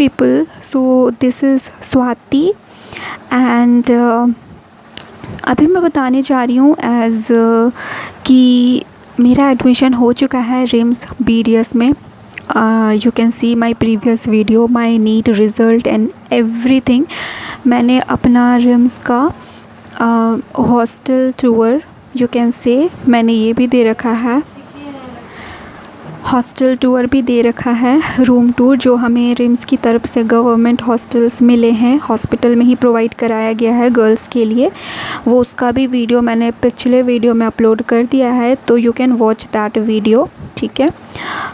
people, so this is Swati and अभी मैं बताने जा रही हूँ कि मेरा एडमिशन हो चुका है रिम्स BDS में. You can see my previous video, my NEET result and everything. मैंने अपना रिम्स का hostel tour, you can say, मैंने ये भी दे रखा है, हॉस्टल टूर भी दे रखा है, रूम टूर जो हमें रिम्स की तरफ से गवर्नमेंट हॉस्टल्स मिले हैं, हॉस्पिटल में ही प्रोवाइड कराया गया है गर्ल्स के लिए. वो उसका भी वीडियो मैंने पिछले वीडियो में अपलोड कर दिया है, तो you can watch that video. ठीक है.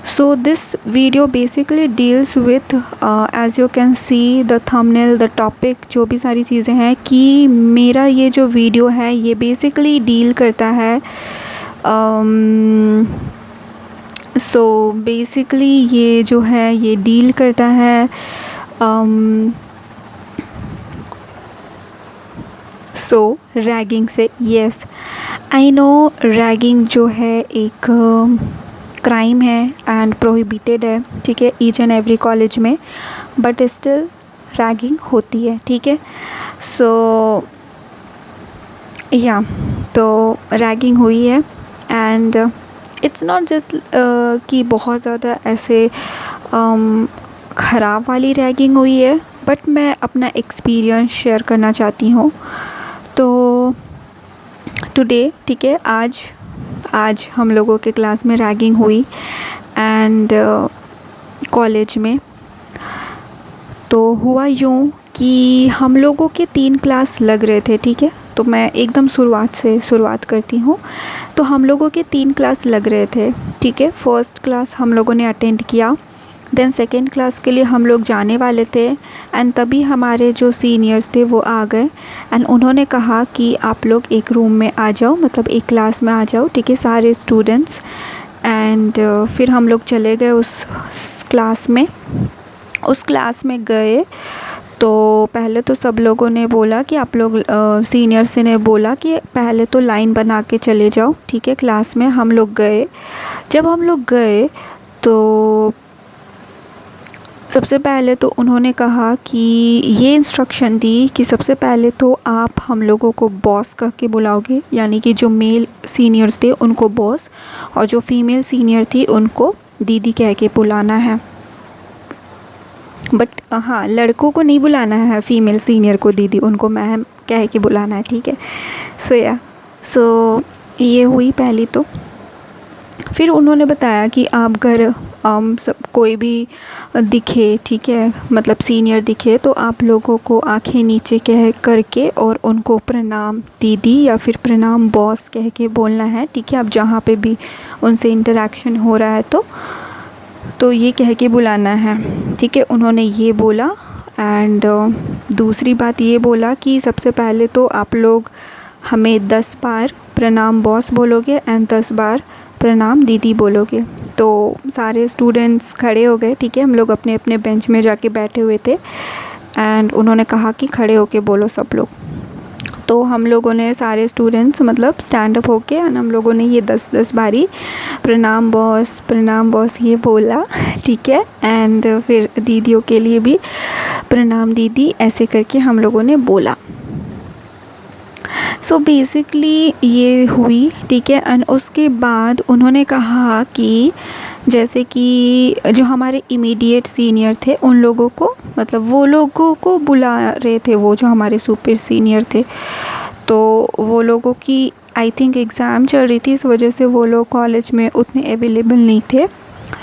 So this video basically deals with, as you can see the thumbnail, the topic, जो भी सारी चीज़ें हैं, कि मेरा ये जो वीडियो है ये बेसिकली डील करता है. सो बेसिकली ये जो है ये डील करता है रैगिंग से. येस, आई नो रैगिंग जो है एक क्राइम है एंड प्रोहिबिटेड है. ठीक है, ईच एंड एवरी कॉलेज में, बट स्टिल रैगिंग होती है. ठीक है. सो या, तो रैगिंग हुई है एंड इट्स नॉट जस्ट कि बहुत ज़्यादा ऐसे ख़राब वाली रैगिंग हुई है, बट मैं अपना एक्सपीरियंस शेयर करना चाहती हूँ. तो टुडे, ठीक है, आज हम लोगों के क्लास में रैगिंग हुई एंड कॉलेज में. तो हुआ यूँ कि हम लोगों के 3 क्लास लग रहे थे. ठीक है, तो मैं एकदम शुरुआत करती हूँ. तो हम लोगों के 3 क्लास लग रहे थे. ठीक है, फर्स्ट क्लास हम लोगों ने अटेंड किया, देन सेकेंड क्लास के लिए हम लोग जाने वाले थे एंड तभी हमारे जो सीनियर्स थे वो आ गए एंड उन्होंने कहा कि आप लोग एक रूम में आ जाओ, मतलब एक क्लास में आ जाओ. ठीक है, सारे स्टूडेंट्स. एंड फिर हम लोग चले गए उस क्लास में गए. तो पहले तो सब लोगों ने बोला कि आप लोग, सीनियर्स ने बोला कि पहले तो लाइन बना के चले जाओ. ठीक है, क्लास में हम लोग गए. जब हम लोग गए तो सबसे पहले तो उन्होंने कहा कि ये इंस्ट्रक्शन दी कि सबसे पहले तो आप हम लोगों को बॉस कह के बुलाओगे, यानी कि जो मेल सीनियर्स थे उनको बॉस और जो फीमेल सीनियर थी उनको दीदी कह के बुलाना है. बट हाँ, लड़कों को नहीं बुलाना है, फीमेल सीनियर को दीदी, उनको मैम कह के बुलाना है. ठीक है. सो ये हुई पहली. तो फिर उन्होंने बताया कि आप घर सब कोई भी दिखे, ठीक है, मतलब सीनियर दिखे, तो आप लोगों को आंखें नीचे कह करके और उनको प्रणाम दीदी या फिर प्रणाम बॉस कह के बोलना है. ठीक है, अब जहाँ पे भी उनसे इंटरेक्शन हो रहा है तो ये कह के बुलाना है. ठीक है, उन्होंने ये बोला. एंड दूसरी बात ये बोला कि सबसे पहले तो आप लोग हमें 10 बार प्रणाम बॉस बोलोगे एंड 10 बार प्रणाम दीदी बोलोगे. तो सारे स्टूडेंट्स खड़े हो गए. ठीक है, हम लोग अपने अपने बेंच में जाके बैठे हुए थे एंड उन्होंने कहा कि खड़े होके बोलो सब लोग. तो हम लोगों ने सारे स्टूडेंट्स मतलब स्टैंड अप होके एंड हम लोगों ने ये 10 बारी प्रणाम बॉस ये बोला. ठीक है, एंड फिर दीदियों के लिए भी प्रणाम दीदी, ऐसे करके हम लोगों ने बोला. सो बेसिकली ये हुई. ठीक है, एंड उसके बाद उन्होंने कहा कि जैसे कि जो हमारे इमीडिएट सीनियर थे उन लोगों को, मतलब वो लोगों को बुला रहे थे, वो जो हमारे सुपर सीनियर थे, तो वो लोगों की आई थिंक एग्ज़ाम चल रही थी, इस वजह से वो लोग कॉलेज में उतने अवेलेबल नहीं थे,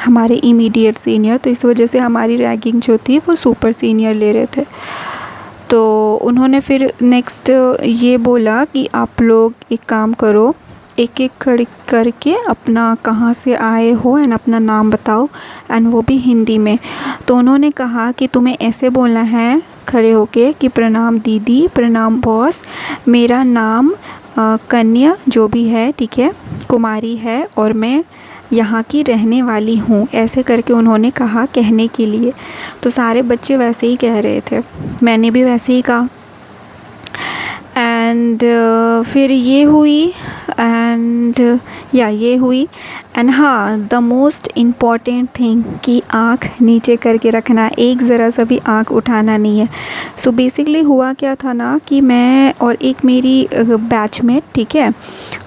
हमारे इमीडिएट सीनियर. तो इस वजह से हमारी रैगिंग जो थी वो सुपर सीनियर ले रहे थे. तो उन्होंने फिर नेक्स्ट ये बोला कि आप लोग एक काम करो, एक एक करके अपना कहाँ से आए हो एंड अपना नाम बताओ, एंड वो भी हिंदी में. तो उन्होंने कहा कि तुम्हें ऐसे बोलना है खड़े होके कि प्रणाम दीदी, प्रणाम बॉस, मेरा नाम कन्या जो भी है, ठीक है, कुमारी है और मैं यहाँ की रहने वाली हूँ, ऐसे करके उन्होंने कहा कहने के लिए. तो सारे बच्चे वैसे ही कह रहे थे, मैंने भी वैसे ही कहा. एंड फिर ये हुई एंड या ये हुई। एंड हाँ, द मोस्ट इम्पॉर्टेंट थिंग कि आँख नीचे करके रखना, एक ज़रा सा भी आँख उठाना नहीं है। सो बेसिकली हुआ क्या था ना कि मैं और एक मेरी बैचमेट, ठीक है,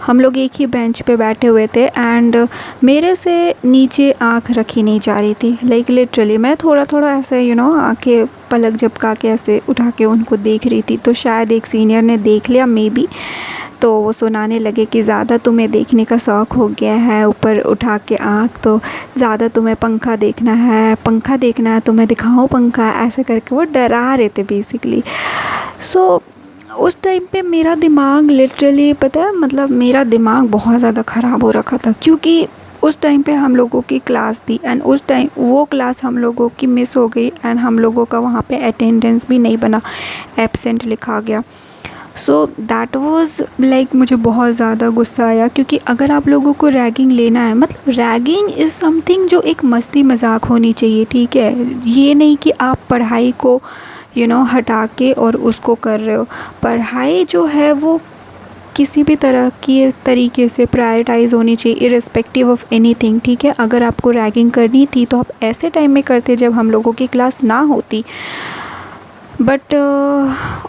हम लोग एक ही बेंच पे बैठे हुए थे एंड मेरे से नीचे आँख रखी नहीं जा रही थी। लाइक लिटरली मैं थोड़ा थोड़ा ऐसे आँखें पलक झपका के ऐसे उठा के उनको देख रही थी। तो शायद एक सीनियर ने देख लिया मे बी, तो वो सुनाने लगे कि ज़्यादा तुम्हें देखने का शौक़ हो गया है, ऊपर उठा के आँख, तो ज़्यादा तुम्हें पंखा देखना है तुम्हें दिखाऊं पंखा, ऐसे करके वो डरा रहे थे बेसिकली। सो उस टाइम पे मेरा दिमाग लिटरली, पता है, मतलब मेरा दिमाग बहुत ज़्यादा ख़राब हो रखा था, क्योंकि उस टाइम पे हम लोगों की क्लास थी एंड उस टाइम वो क्लास हम लोगों की मिस हो गई एंड हम लोगों का वहाँ पे अटेंडेंस भी नहीं बना, एब्सेंट लिखा गया। सो दैट वाज लाइक, मुझे बहुत ज़्यादा गुस्सा आया, क्योंकि अगर आप लोगों को रैगिंग लेना है, मतलब रैगिंग इज़ समथिंग जो एक मस्ती मजाक होनी चाहिए, ठीक है। ये नहीं कि आप पढ़ाई को हटा के और उसको कर रहे हो। पढ़ाई जो है वो किसी भी तरह की तरीके से प्रायोरिटाइज़ होनी चाहिए, इर्रिस्पेक्टिव ऑफ एनीथिंग, ठीक है। अगर आपको रैगिंग करनी थी तो आप ऐसे टाइम में करते जब हम लोगों की क्लास ना होती, बट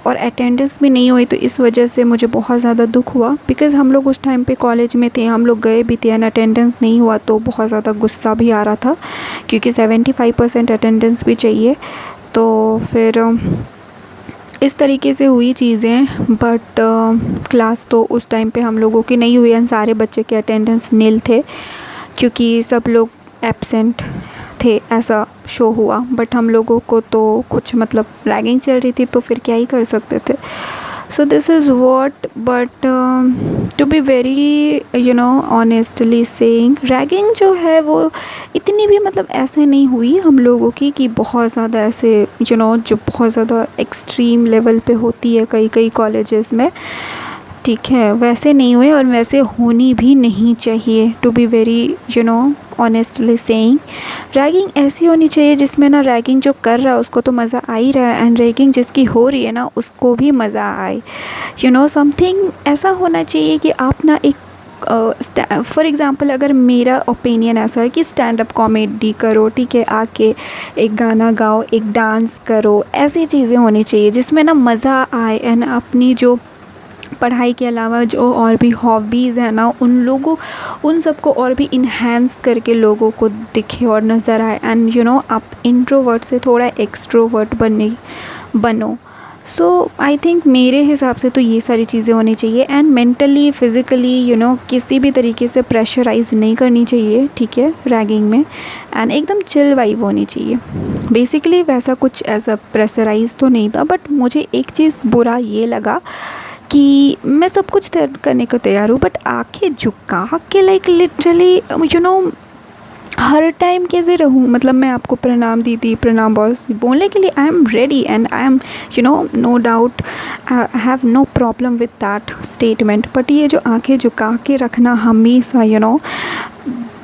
और अटेंडेंस भी नहीं हुई, तो इस वजह से मुझे बहुत ज़्यादा दुख हुआ, बिकॉज़ हम लोग उस टाइम पे कॉलेज में थे, हम लोग गए भी थे एंड अटेंडेंस नहीं हुआ, तो बहुत ज़्यादा गुस्सा भी आ रहा था, क्योंकि 75% अटेंडेंस भी चाहिए। तो फिर इस तरीके से हुई चीज़ें, बट क्लास तो उस टाइम पे हम लोगों की नहीं हुई एंड सारे बच्चे के अटेंडेंस नील थे, क्योंकि सब लोग एब्सेंट थे, ऐसा शो हुआ। बट हम लोगों को तो कुछ, मतलब रैगिंग चल रही थी, तो फिर क्या ही कर सकते थे। So this is what, but to be very honestly saying, ragging जो है वो इतनी भी, मतलब ऐसे नहीं हुई हम लोगों की कि बहुत ज़्यादा ऐसे जो बहुत ज़्यादा एक्सट्रीम लेवल पे होती है कई कई कॉलेजेस में, ठीक है, वैसे नहीं हुए और वैसे होनी भी नहीं चाहिए। To be very honestly saying, ragging ऐसी होनी चाहिए जिसमें ना रैगिंग जो कर रहा है उसको तो मज़ा आ ही रहा है एंड रैगिंग जिसकी हो रही है ना उसको भी मज़ा आए। समथिंग ऐसा होना चाहिए कि आप ना एक फॉर एग्ज़ाम्पल, अगर मेरा ओपिनियन ऐसा है कि स्टैंड अप कॉमेडी करो, ठीक है, आके एक गाना गाओ, एक डांस करो, ऐसी चीज़ें होनी चाहिए जिसमें ना मज़ा आए एंड अपनी जो पढ़ाई के अलावा जो और भी हॉबीज़ हैं ना उन सबको और भी इन्हेंस करके लोगों को दिखे और नज़र आए एंड आप इंट्रोवर्ट से थोड़ा एक्सट्रोवर्ट बनो। सो आई थिंक मेरे हिसाब से तो ये सारी चीज़ें होनी चाहिए एंड मेंटली फिज़िकली किसी भी तरीके से प्रेशराइज़ नहीं करनी चाहिए, ठीक है, रैगिंग में, एंड एकदम चिल वाइब होनी चाहिए। बेसिकली वैसा कुछ ऐसा प्रेशराइज़ तो नहीं था, बट मुझे एक चीज़ बुरा ये लगा कि मैं सब कुछ करने को तैयार हूँ, बट आंखें झुका के लाइक लिटरली हर टाइम कैसे रहूँ। मतलब मैं आपको प्रणाम दीदी, प्रणाम बॉस बोलने के लिए I am ready and I am no doubt, I have no problem with that statement, but ये जो आंखें झुका के रखना हमेशा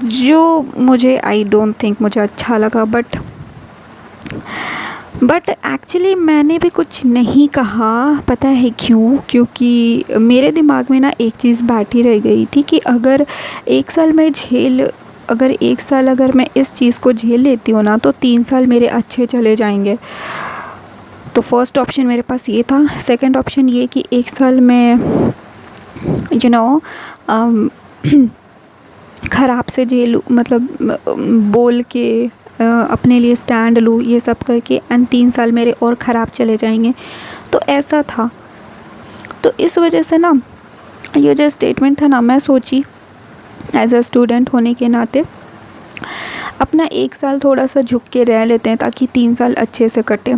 जो मुझे आई डोंट थिंक मुझे अच्छा लगा। बट एक्चुअली मैंने भी कुछ नहीं कहा, पता है क्यों? क्योंकि मेरे दिमाग में ना एक चीज़ बैठी रह गई थी कि अगर एक साल अगर मैं इस चीज़ को झेल लेती हूँ ना तो 3 साल मेरे अच्छे चले जाएंगे। तो फर्स्ट ऑप्शन मेरे पास ये था। सेकंड ऑप्शन ये कि 1 साल में ख़राब से झेलूँ, मतलब बोल के अपने लिए स्टैंड लूँ, ये सब करके, एंड 3 साल मेरे और ख़राब चले जाएंगे। तो ऐसा था। तो इस वजह से ना ये जो स्टेटमेंट था ना, मैं सोची एज अ स्टूडेंट होने के नाते अपना 1 साल थोड़ा सा झुक के रह लेते हैं ताकि 3 साल अच्छे से कटे,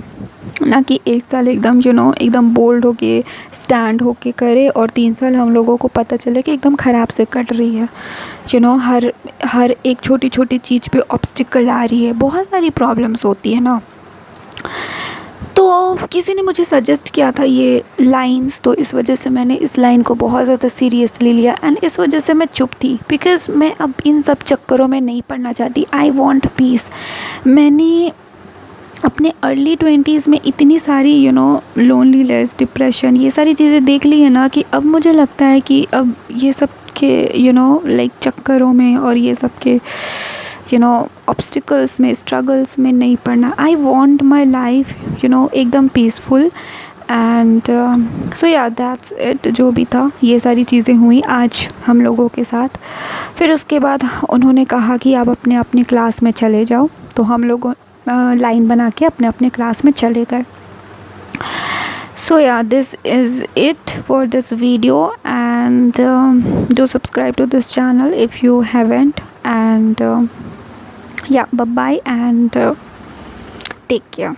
ना कि 1 साल एकदम एकदम बोल्ड होके स्टैंड होके करे और 3 साल हम लोगों को पता चले कि एकदम ख़राब से कट रही है। हर एक छोटी छोटी चीज़ पे ऑब्स्टिकल आ रही है, बहुत सारी प्रॉब्लम्स होती है ना। तो किसी ने मुझे सजेस्ट किया था ये लाइंस, तो इस वजह से मैंने इस लाइन को बहुत ज़्यादा सीरियसली लिया एंड इस वजह से मैं चुप थी, बिकॉज़ मैं अब इन सब चक्करों में नहीं पड़ना चाहती। I want piece. मैंने अपने अर्ली 20s में इतनी सारी लोनलीनेस, डिप्रेशन, ये सारी चीज़ें देख ली है ना कि अब मुझे लगता है कि अब ये सब के लाइक चक्करों में और ये सब के ऑब्स्टिकल्स में, स्ट्रगल्स में नहीं पड़ना। आई वॉन्ट माई लाइफ एकदम पीसफुल। एंड सो या दैट्स इट। जो भी था ये सारी चीज़ें हुई आज हम लोगों के साथ। फिर उसके बाद उन्होंने कहा कि आप अपने अपने क्लास में चले जाओ, तो हम लोग लाइन बना के अपने अपने क्लास में चले गए। So yeah, this is it for this video, and do subscribe to this channel if you haven't, and yeah, bye bye, and take care.